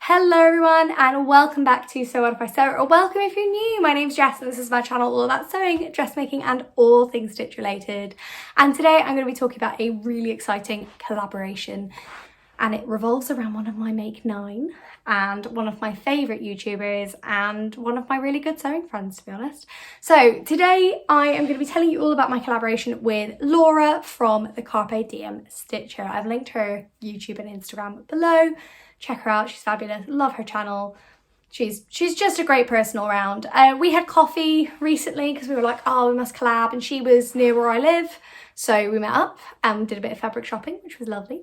Hello everyone and welcome back to So What If I Sew, or welcome if you're new. My name's Jess and this is my channel all about sewing, dressmaking and all things stitch related. And today I'm going to be talking about a really exciting collaboration, and it revolves around one of my Make 9 and one of my favourite YouTubers and one of my really good sewing friends, to be honest. So today I am going to be telling you all about my collaboration with Laura from the Carpe Diem Stitcher. I've linked her YouTube and Instagram below. Check her out, she's fabulous, love her channel. She's just a great person all around. We had coffee recently because we were like, oh, we must collab, and she was near where I live. So we met up and did a bit of fabric shopping, which was lovely.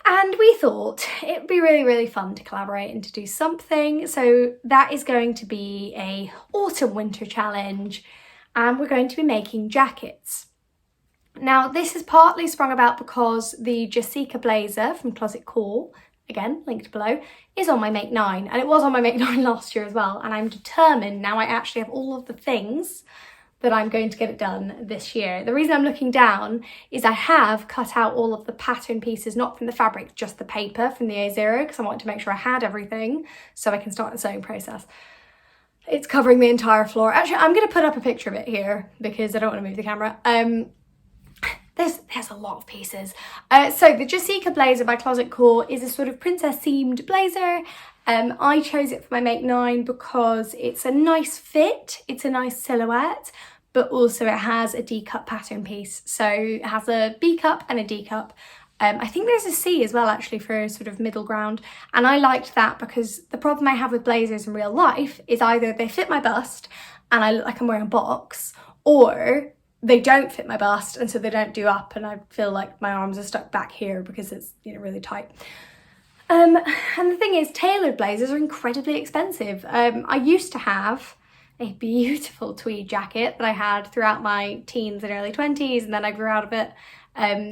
And we thought it'd be really, really fun to collaborate and to do something. So that is going to be a autumn-winter challenge, and we're going to be making jackets. Now, this is partly sprung about because the Jasika blazer from Closet Core, again, linked below, is on my Make 9, and it was on my Make 9 last year as well, and I'm determined now I actually have all of the things that I'm going to get it done this year. The reason I'm looking down is I have cut out all of the pattern pieces, not from the fabric, just the paper from the A0, because I wanted to make sure I had everything so I can start the sewing process. It's covering the entire floor. Actually, I'm going to put up a picture of it here because I don't want to move the camera. There's a lot of pieces. So the Jasika blazer by Closet Core is a sort of princess themed blazer. I chose it for my Make 9 because it's a nice fit, it's a nice silhouette, but also it has a D-cup pattern piece. So it has a B cup and a D cup. I think there's a C as well, actually, for a sort of middle ground. And I liked that because the problem I have with blazers in real life is either they fit my bust and I look like I'm wearing a box, or they don't fit my bust and so they don't do up and I feel like my arms are stuck back here because it's, you know, really tight. And the thing is, tailored blazers are incredibly expensive. I used to have a beautiful tweed jacket that I had throughout my teens and early 20s, and then I grew out of it.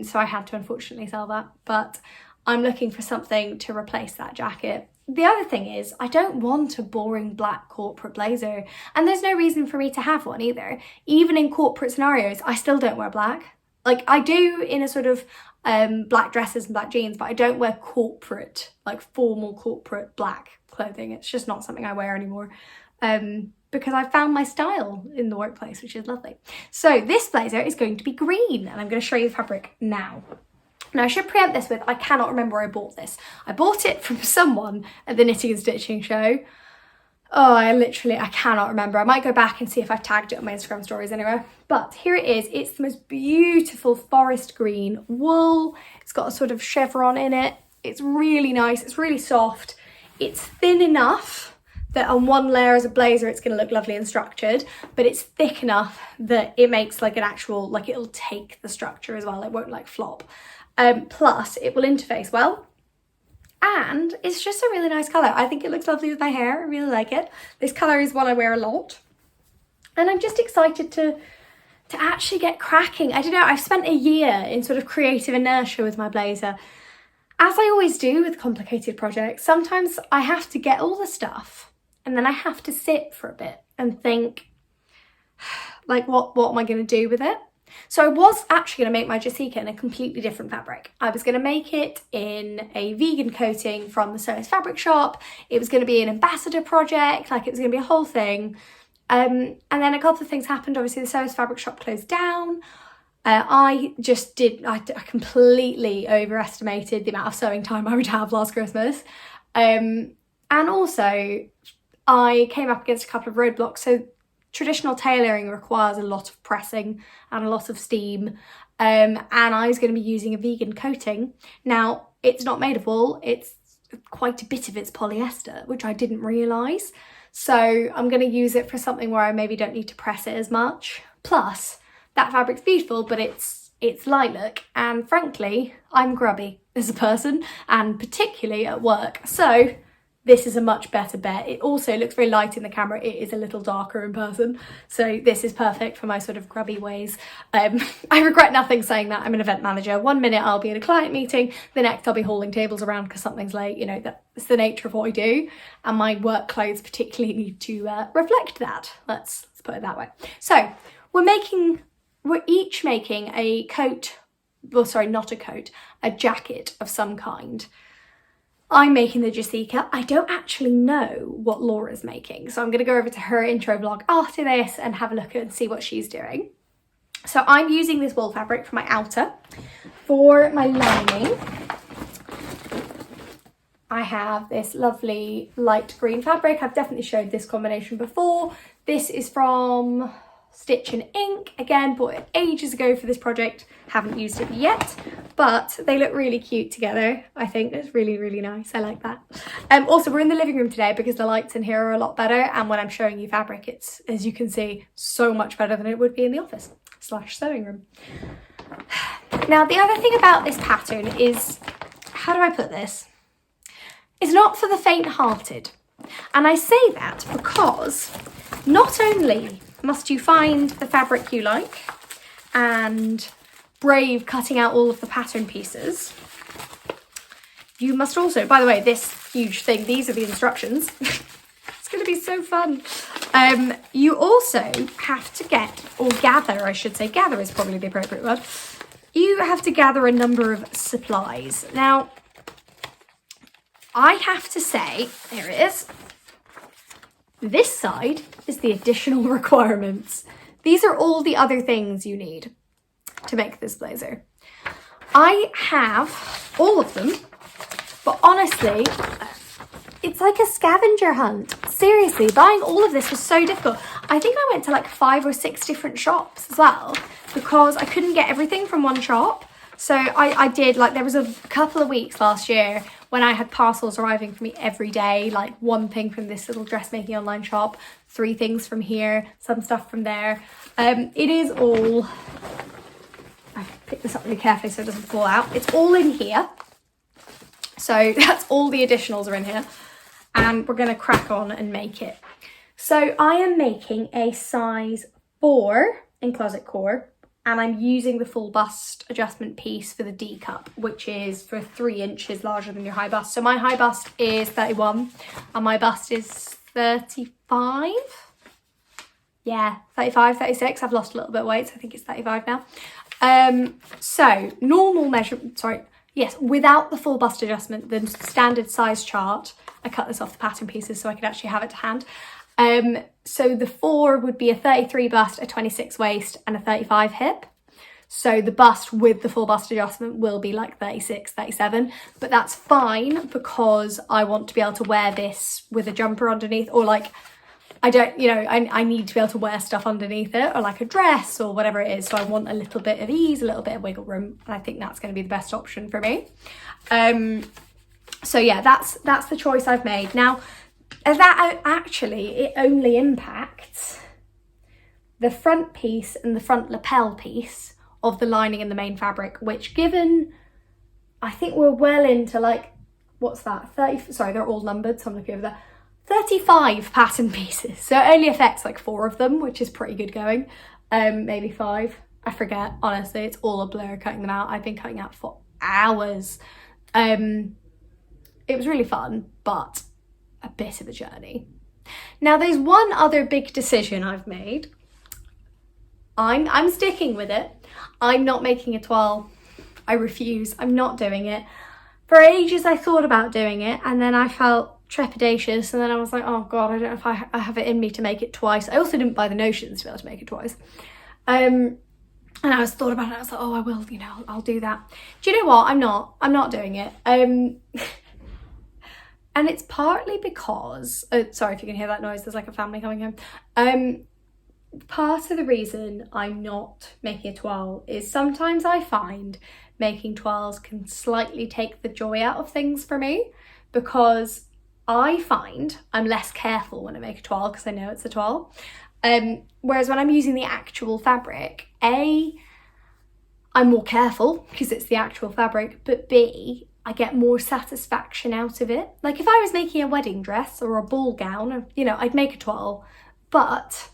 So I had to unfortunately sell that, but I'm looking for something to replace that jacket. The other thing is, I don't want a boring black corporate blazer, and there's no reason for me to have one either. Even in corporate scenarios, I still don't wear black. Like, I do in a sort of black dresses and black jeans, but I don't wear corporate, like formal corporate black clothing. It's just not something I wear anymore because I found my style in the workplace, which is lovely. So this blazer is going to be green, and I'm going to show you the fabric now. Now, I should preempt this with, I cannot remember where I bought this. I bought it from someone at the Knitting and Stitching show. Oh, I cannot remember. I might go back and see if I've tagged it on my Instagram stories anywhere. But here it is. It's the most beautiful forest green wool. It's got a sort of chevron in it. It's really nice. It's really soft. It's thin enough that on one layer as a blazer, it's going to look lovely and structured, but it's thick enough that it makes like an actual, like it'll take the structure as well. It won't like flop. Plus it will interface well, and it's just a really nice colour. I think it looks lovely with my hair. I really like it. This colour is one I wear a lot, and I'm just excited to actually get cracking. I don't know, I've spent a year in sort of creative inertia with my blazer. As I always do with complicated projects, sometimes I have to get all the stuff and then I have to sit for a bit and think, like, what am I going to do with it? So I was actually going to make my Jasika in a completely different fabric. I was going to make it in a vegan coating from the Sewist Fabric Shop. It was going to be an ambassador project, like it was going to be a whole thing. And then a couple of things happened. Obviously, the Sewist Fabric Shop closed down. I completely overestimated the amount of sewing time I would have last Christmas. And also, I came up against a couple of roadblocks. So traditional tailoring requires a lot of pressing and a lot of steam, and I was going to be using a vegan coating. Now, it's not made of wool, it's quite a bit of it's polyester, which I didn't realise. So I'm going to use it for something where I maybe don't need to press it as much. Plus, that fabric's beautiful, but it's lilac, and frankly, I'm grubby as a person, and particularly at work. So this is a much better bet. It also looks very light in the camera. It is a little darker in person. So this is perfect for my sort of grubby ways. I regret nothing saying that. I'm an event manager. One minute I'll be in a client meeting, the next I'll be hauling tables around because something's late. You know, that's the nature of what I do. And my work clothes particularly need to reflect that. Let's put it that way. So we're each making a coat, well, sorry, not a coat, a jacket of some kind. I'm making the Jasika. I don't actually know what Laura's making, so I'm going to go over to her intro vlog after this and have a look and see what she's doing. So I'm using this wool fabric for my outer. For my lining, I have this lovely light green fabric. I've definitely showed this combination before. This is from Stitch and Ink. Again, bought it ages ago for this project. Haven't used it yet, but they look really cute together. I think it's really, really nice. I like that. Also, we're in the living room today because the lights in here are a lot better. And when I'm showing you fabric, it's, as you can see, so much better than it would be in the office / sewing room. Now, the other thing about this pattern is, how do I put this? It's not for the faint-hearted. And I say that because not only must you find the fabric you like and brave cutting out all of the pattern pieces, you must also, by the way, this huge thing, these are the instructions. It's going to be so fun. You also have to get, or gather, I should say, gather is probably the appropriate word. You have to gather a number of supplies. Now, I have to say, here it is. This side is the additional requirements. These are all the other things you need to make this blazer. I have all of them, but honestly, it's like a scavenger hunt. Seriously, buying all of this was so difficult. I think I went to like 5 or 6 different shops as well because I couldn't get everything from one shop. So I did, like, there was a couple of weeks last year when I had parcels arriving for me every day, like one thing from this little dressmaking online shop, 3 things from here, some stuff from there. It is all, I picked this up really carefully so it doesn't fall out. It's all in here. So that's all the additionals are in here. And we're going to crack on and make it. So I am making a size 4 in Closet Core, and I'm using the full bust adjustment piece for the D cup, which is for 3 inches larger than your high bust. So my high bust is 31 and my bust is 35. Yeah, 35, 36. I've lost a little bit of weight, so I think it's 35 now. So normal measurement, without the full bust adjustment, the standard size chart, I cut this off the pattern pieces so I could actually have it to hand. So the 4 would be a 33 bust, a 26 waist and a 35 hip. So the bust with the full bust adjustment will be like 36, 37, but that's fine because I want to be able to wear this with a jumper underneath, or like, I don't, you know, I need to be able to wear stuff underneath it, or like a dress or whatever it is. So I want a little bit of ease, a little bit of wiggle room. And I think that's going to be the best option for me. So yeah, that's the choice I've made. Now, that actually, it only impacts the front piece and the front lapel piece of the lining and the main fabric, which, given, I think we're well into like, what's that, 30, sorry, they're all numbered, so I'm looking over there, 35 pattern pieces. So it only affects like 4 of them, which is pretty good going. Maybe 5, I forget, honestly, it's all a blur cutting them out. I've been cutting out for hours. It was really fun, but a bit of a journey. Now, there's one other big decision I've made. I'm sticking with it. I'm not making a toile. I refuse. I'm not doing it. For ages I thought about doing it, and then I felt trepidatious, and then I was like, oh god, I don't know if I have it in me to make it twice. I also didn't buy the notions to be able to make it twice. And I thought about it, I was like, oh, I will, you know, I'll do that. Do you know what? I'm not doing it. And it's partly because, sorry if you can hear that noise, there's like a family coming home. Part of the reason I'm not making a toile is sometimes I find making toiles can slightly take the joy out of things for me, because I find I'm less careful when I make a toile because I know it's a toile. Whereas when I'm using the actual fabric, A, I'm more careful because it's the actual fabric, but B, I get more satisfaction out of it. Like if I was making a wedding dress or a ball gown, or, you know, I'd make a toile. But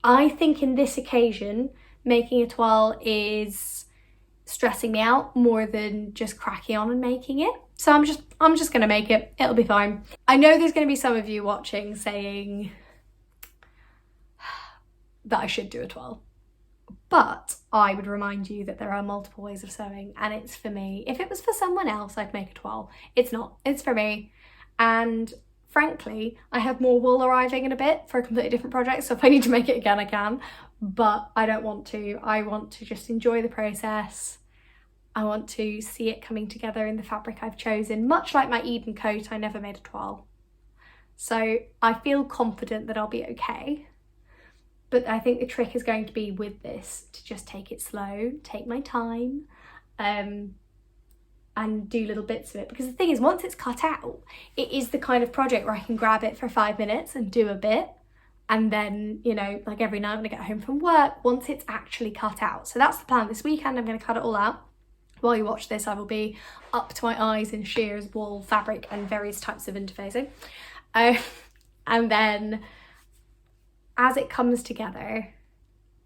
I think in this occasion, making a toile is stressing me out more than just cracking on and making it. So I'm just gonna make it. It'll be fine. I know there's gonna be some of you watching saying that I should do a toile. But I would remind you that there are multiple ways of sewing, and it's for me. If it was for someone else, I'd make a toile. It's not, it's for me. And frankly, I have more wool arriving in a bit for a completely different project, so if I need to make it again, I can. But I don't want to. I want to just enjoy the process. I want to see it coming together in the fabric I've chosen. Much like my Eden coat, I never made a toile. So I feel confident that I'll be okay. But I think the trick is going to be with this to just take it slow, take my time, and do little bits of it. Because the thing is, once it's cut out, it is the kind of project where I can grab it for 5 minutes and do a bit. And then, you know, like every night when I get home from work, once it's actually cut out. So that's the plan. This weekend, I'm going to cut it all out. While you watch this, I will be up to my eyes in shears, wool, fabric, and various types of interfacing. And then as it comes together,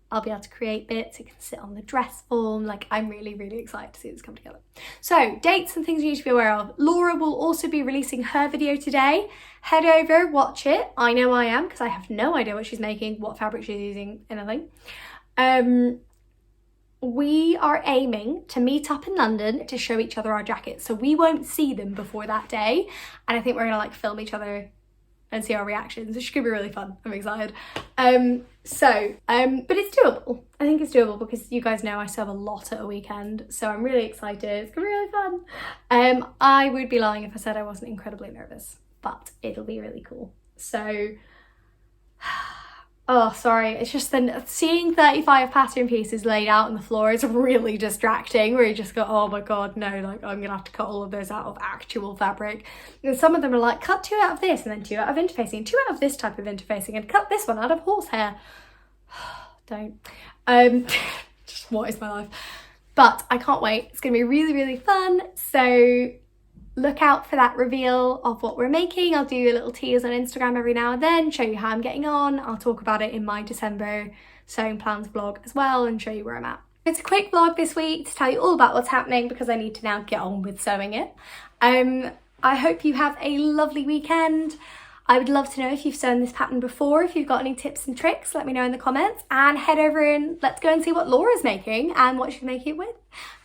I'll be able to create bits. It can sit on the dress form. Like, I'm really, really excited to see this come together. So dates and things you need to be aware of. Laura will also be releasing her video today. Head over, watch it. I know I am, because I have no idea what she's making, what fabric she's using, anything. We are aiming to meet up in London to show each other our jackets. So we won't see them before that day. And I think we're gonna like film each other and see our reactions, which could be really fun. I'm excited. But it's doable. I think it's doable because you guys know I serve a lot at a weekend, so I'm really excited. It's gonna be really fun. I would be lying if I said I wasn't incredibly nervous, but it'll be really cool. So, oh, sorry, it's just then seeing 35 pattern pieces laid out on the floor is really distracting, where you just go, oh my God, no, like I'm gonna have to cut all of those out of actual fabric. And some of them are like, cut 2 out of this, and then 2 out of interfacing, and 2 out of this type of interfacing, and cut this one out of horsehair. Don't. Just what is my life? But I can't wait. It's gonna be really, really fun. So look out for that reveal of what we're making. I'll do a little tease on Instagram every now and then, show you how I'm getting on. I'll talk about it in my December sewing plans vlog as well and show you where I'm at. It's a quick vlog this week to tell you all about what's happening because I need to now get on with sewing it. I hope you have a lovely weekend. I would love to know if you've sewn this pattern before. If you've got any tips and tricks, let me know in the comments, and head over and let's go and see what Laura's making and what she's making it with.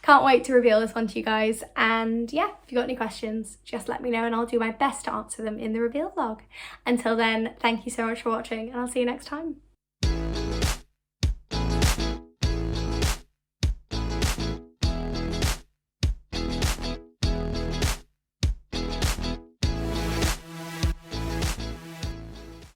Can't wait to reveal this one to you guys. And yeah, if you've got any questions, just let me know and I'll do my best to answer them in the reveal vlog. Until then, thank you so much for watching and I'll see you next time.